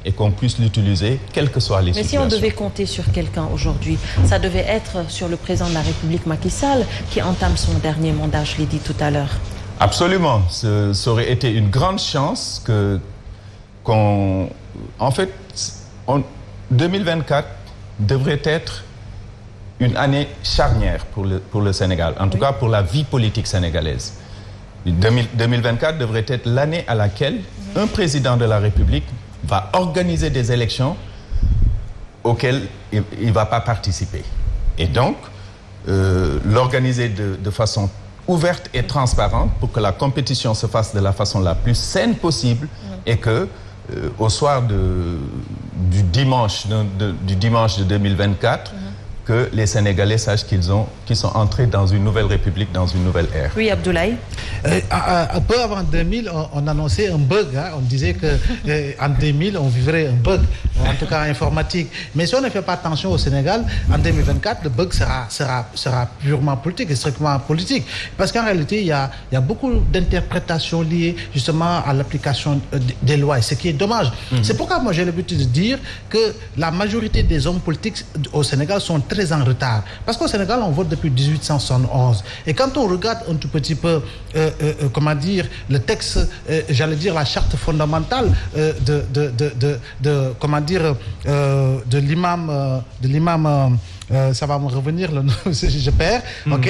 et qu'on puisse l'utiliser, quelles que soient les situations. Mais si on devait compter sur quelqu'un aujourd'hui, ça devait être sur le président de la République, Macky Sall, qui entame son dernier mandat, je l'ai dit tout à l'heure. Absolument. Ça aurait été une grande chance en fait, 2024 devrait être une année charnière pour le Sénégal, en tout cas pour la vie politique sénégalaise. 2024 devrait être l'année à laquelle un président de la République va organiser des élections auxquelles il ne va pas participer. Et donc, l'organiser de façon ouverte et transparente pour que la compétition se fasse de la façon la plus saine possible et que, au soir du dimanche de 2024, que les Sénégalais sachent qu'ils sont entrés dans une nouvelle république, dans une nouvelle ère. Oui, Abdoulaye. Un peu avant 2000, on annonçait un bug. On disait qu'en 2000, on vivrait un bug, en tout cas informatique. Mais si on ne fait pas attention au Sénégal, en 2024, le bug sera purement politique et strictement politique. Parce qu'en réalité, il y a beaucoup d'interprétations liées justement à l'application des lois, ce qui est dommage. C'est pourquoi moi j'ai l'habitude de dire que la majorité des hommes politiques au Sénégal sont très en retard. Parce qu'au Sénégal, on vote depuis 1871. Et quand on regarde un tout petit peu, comment dire, le texte, j'allais dire la charte fondamentale de l'imam, ça va me revenir, le nom, je perds. Ok.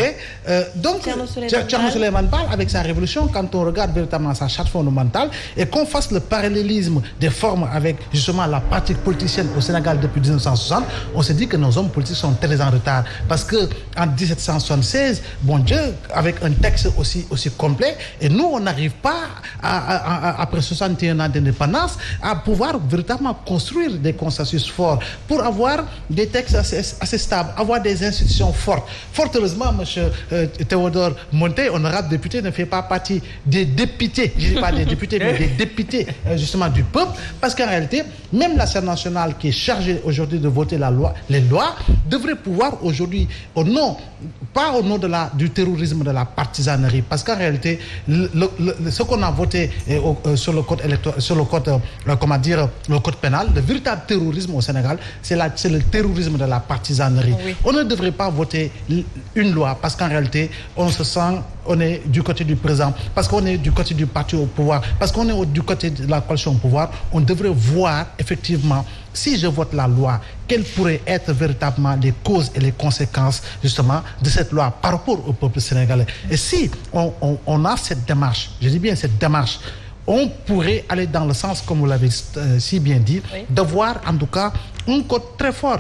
Donc, Thierno Souleymane Baal, avec sa révolution, quand on regarde véritablement sa charte fondamentale et qu'on fasse le parallélisme des formes avec justement la pratique politicienne au Sénégal depuis 1960, on se dit que nos hommes politiques sont très en retard. Parce que en 1776, bon Dieu, avec un texte aussi complet, et nous, on n'arrive pas, après 61 ans d'indépendance, à pouvoir véritablement construire des consensus forts pour avoir des textes assez stables, avoir des institutions fortes. Fort heureusement, M. Théodore Monteil, honorable député, ne fait pas partie des députés, je ne dis pas des députés, mais des députés justement du peuple, parce qu'en réalité, même l'Assemblée nationale qui est chargée aujourd'hui de voter les lois, devrait pouvoir aujourd'hui, pas au nom du terrorisme, de la partisanerie, parce qu'en réalité, ce qu'on a voté sur le code électoral, sur le code, le code pénal, le véritable terrorisme au Sénégal, c'est le terrorisme de la partisanerie. Oui. On ne devrait pas voter une loi parce qu'en réalité, on est du côté du président, parce qu'on est du côté du parti au pouvoir, parce qu'on est du côté de la coalition au pouvoir. On devrait voir effectivement, si je vote la loi, quelles pourraient être véritablement les causes et les conséquences justement de cette loi par rapport au peuple sénégalais. Et si on a cette démarche, je dis bien cette démarche, on pourrait aller dans le sens, comme vous l'avez si bien dit, oui, de voir en tout cas un code très fort.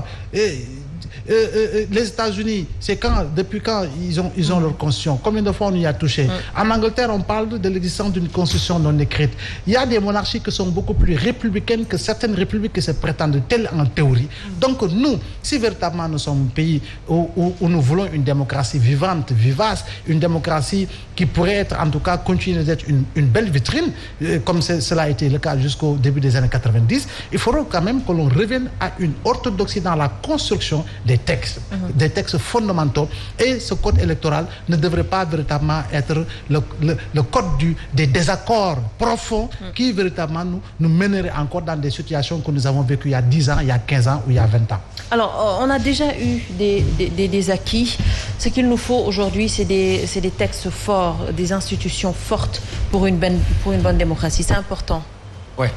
Les États-Unis, c'est depuis quand ils ont leur constitution? Combien de fois on y a touché? En Angleterre, on parle de l'existence d'une constitution non écrite. Il y a des monarchies qui sont beaucoup plus républicaines que certaines républiques qui se prétendent telles en théorie. Donc nous, si véritablement nous sommes un pays où nous voulons une démocratie vivante, vivace, une démocratie qui pourrait être en tout cas continuer d'être une belle vitrine, comme cela a été le cas jusqu'au début des années 90, il faudra quand même que l'on revienne à une orthodoxie dans la construction des textes fondamentaux, et ce code électoral ne devrait pas véritablement être le code des désaccords profonds qui véritablement nous mènerait encore dans des situations que nous avons vécues il y a 10 ans, il y a 15 ans ou il y a 20 ans. Alors, on a déjà eu des acquis. Ce qu'il nous faut aujourd'hui, c'est des textes forts, des institutions fortes pour une bonne démocratie. C'est important. Ouais.